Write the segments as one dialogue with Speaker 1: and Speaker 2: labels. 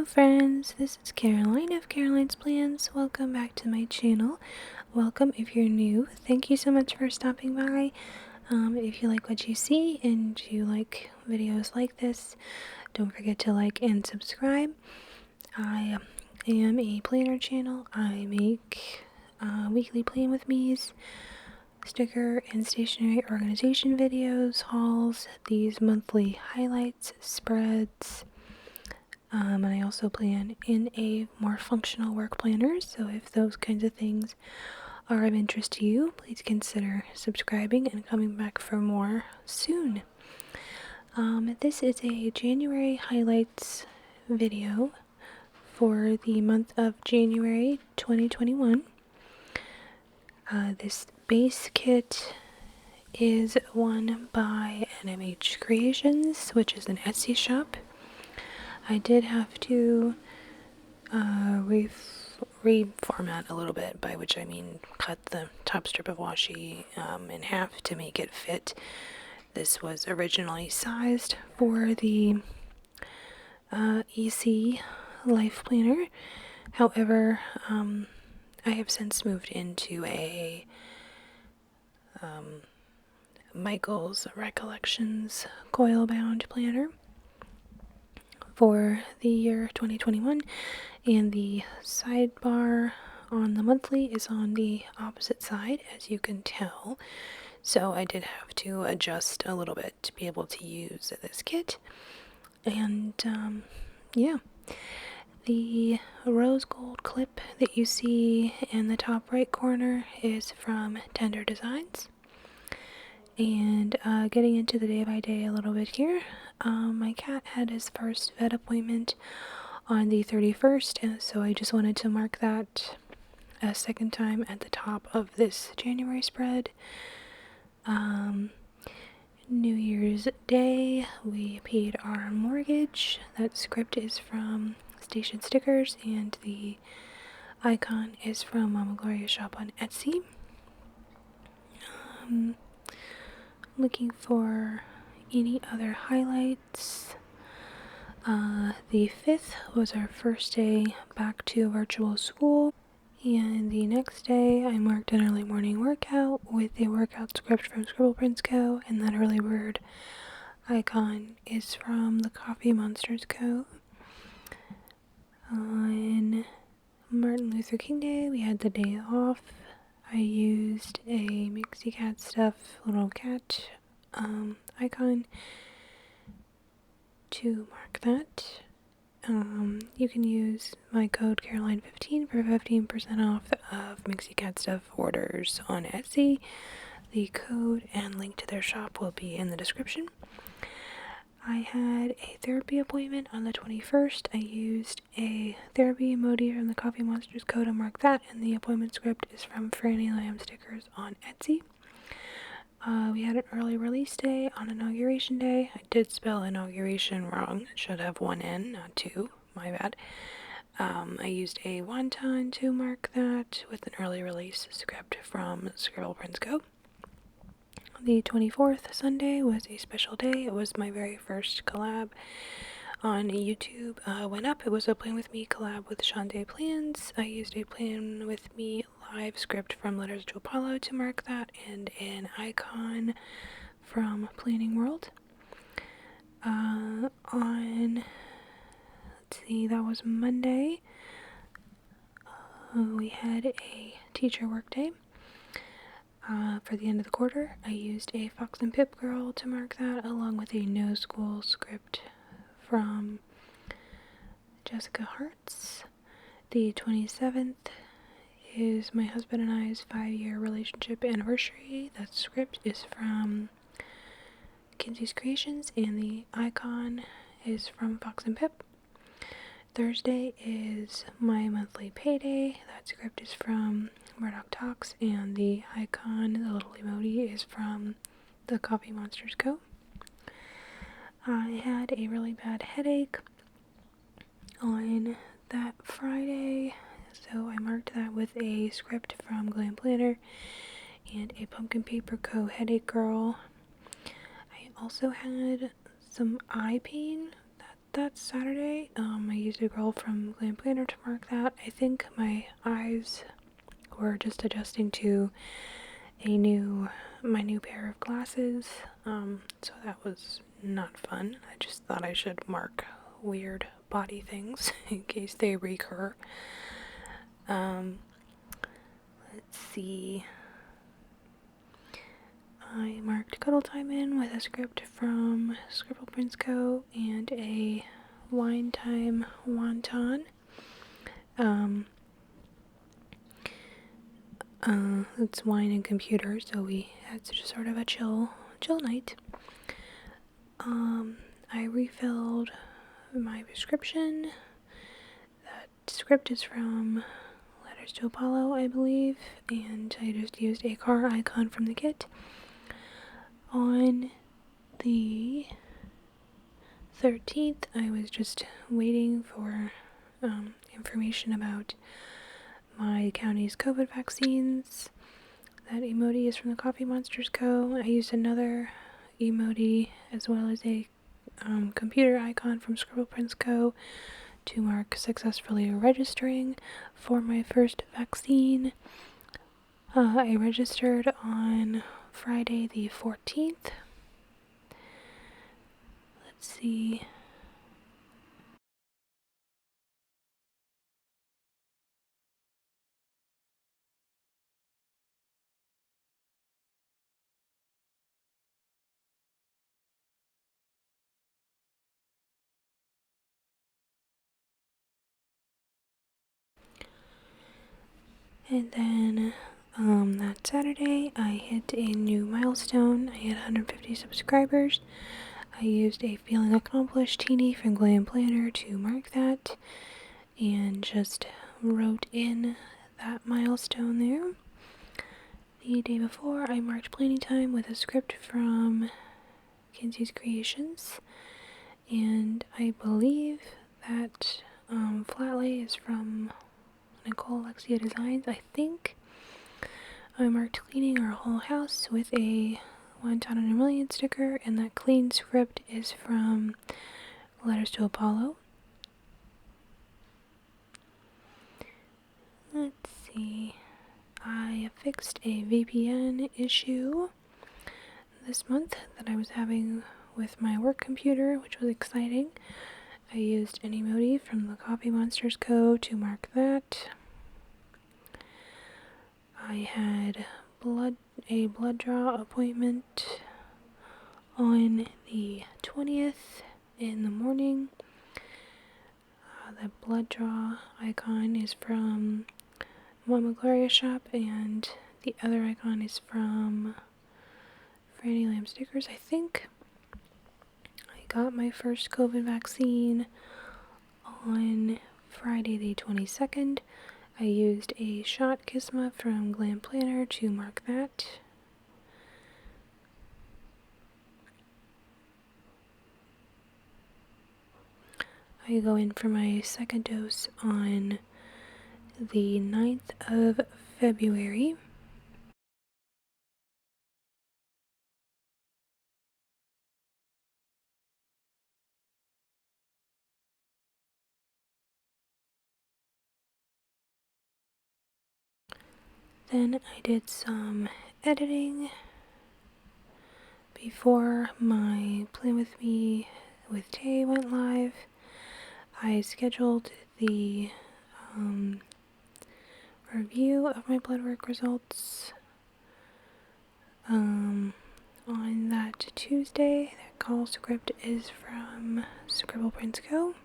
Speaker 1: Hello friends, this is Caroline of Caroline's Plans. Welcome back to my channel. Welcome if you're new. Thank you so much for stopping by. If you like what you see and you like videos like this, don't forget to like and subscribe. I am a planner channel. I make weekly plan with me's, sticker and stationery organization videos, hauls, these monthly highlights, spreads, and I also plan in a more functional work planner, so if those kinds of things are of interest to you, please consider subscribing and coming back for more soon. This is a January highlights video for the month of January 2021. This base kit is one by NMH Creations, which is an Etsy shop. I did have to reformat a little bit, by which I mean cut the top strip of washi in half to make it fit. This was originally sized for the EC Life Planner. However, I have since moved into a Michael's Recollections coil bound planner for the year 2021, and the sidebar on the monthly is on the opposite side, as you can tell, so I did have to adjust a little bit to be able to use this kit. And yeah, the rose gold clip that you see in the top right corner is from Tender Designs. And getting into the day by day a little bit here, my cat had his first vet appointment on the 31st, and so I just wanted to mark that a second time at the top of this January spread. New Year's Day, we paid our mortgage. That script is from Station Stickers, and the icon is from Mama Gloria's shop on Etsy. Looking for any other highlights. The 5th was our first day back to virtual school, and the next day I marked an early morning workout with a workout script from Scribble Prints Co., and that early bird icon is from the Coffee Monsters Co. On Martin Luther King Day, we had the day off. I used a Mixie Cat Stuff little cat icon to mark that. You can use my code Caroline15 for 15% off of Mixie Cat Stuff orders on Etsy. The code and link to their shop will be in the description. I had a therapy appointment on the 21st. I used a therapy emoji from the Coffee Monsters Co. to mark that, and the appointment script is from Franny Lamb Stickers on Etsy. We had an early release day on Inauguration Day. I did spell inauguration wrong. It should have one N, not two. My bad. I used a wonton to mark that with an early release script from Scribble Prints Co. The 24th Sunday was a special day. It was my very first collab on YouTube. Went up. It was a Plan With Me collab with Shante Plans. I used a Plan With Me live script from Letters to Apollo to mark that, and an icon from Planning World. Let's see, that was Monday. We had a teacher work day. For the end of the quarter, I used a Fox and Pip Girl to mark that, along with a No School script from Jessica Hartz. The 27th is my husband and I's 5-year relationship anniversary. That script is from Kinsey's Creations, and the icon is from Fox and Pip. Thursday is my monthly payday. That script is from Murdoch Talks, and the icon, the little emoji, is from the Coffee Monsters Co. I had a really bad headache on that Friday, so I marked that with a script from Glam Planner and a Pumpkin Paper Co. Headache Girl. I also had some eye pain. that Saturday. I used a girl from Glam Planner to mark that. I think my eyes were just adjusting to my new pair of glasses. So that was not fun. I just thought I should mark weird body things in case they recur. Let's see. I marked Cuddle Time in with a script from Scribble Prince Co. and a Wine Time Wonton. It's wine and computer, so we had just sort of a chill night. I refilled my prescription. That script is from Letters to Apollo, I believe, and I just used a car icon from the kit. On the 13th, I was just waiting for information about my county's COVID vaccines. That emoji is from the Coffee Monsters Co. I used another emoji as well as a computer icon from Scribble Prince Co. to mark successfully registering for my first vaccine. I registered on Friday the 14th. Let's see. And then that Saturday, I hit a new milestone. I had 150 subscribers. I used a Feeling Accomplished teenie from Glam Planner to mark that, and just wrote in that milestone there. The day before, I marked Planning Time with a script from NMH Creations, and I believe that flat lay is from Nicole Alexia Designs. I think I marked cleaning our whole house with a One Ton in a Million sticker, and that clean script is from Letters to Apollo. Let's see. I fixed a VPN issue this month that I was having with my work computer, which was exciting. I used an emoji from the Coffee Monsters Co. to mark that. I had a blood draw appointment on the 20th in the morning. The blood draw icon is from Mama Gloria's shop, and the other icon is from Franny Lamb Stickers, I think. I got my first COVID vaccine on Friday the 22nd. I used a shot Kisma from Glam Planner to mark that. I go in for my second dose on the 9th of February. Then I did some editing before my Plan With Me with Tay went live. I scheduled the review of my blood work results on that Tuesday. That call script is from Scribble Prince Co.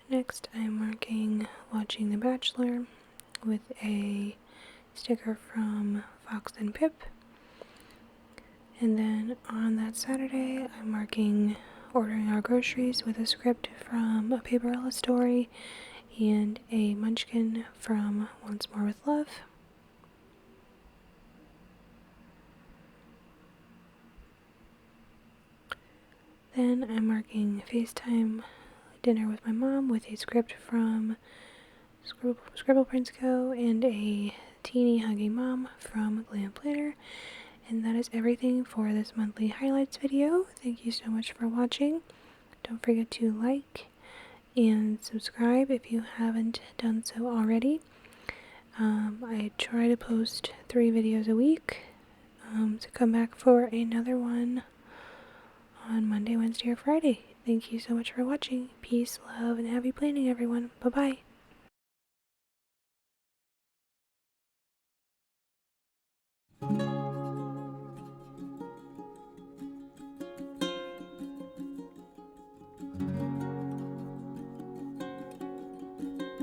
Speaker 1: Next, I'm marking Watching The Bachelor with a sticker from Fox and Pip. And then on that Saturday, I'm marking Ordering Our Groceries with a script from A Paperella Story and a munchkin from Once More With Love. Then I'm marking FaceTime Dinner with My Mom with a script from Scribble Prince Co. and a Teeny Hugging Mom from Glam Planner. And that is everything for this monthly highlights video. Thank you so much for watching. Don't forget to like and subscribe if you haven't done so already. I try to post 3 videos a week. To come back for another one on Monday, Wednesday, or Friday. Thank you so much for watching. Peace, love, and happy planning, everyone. Bye-bye.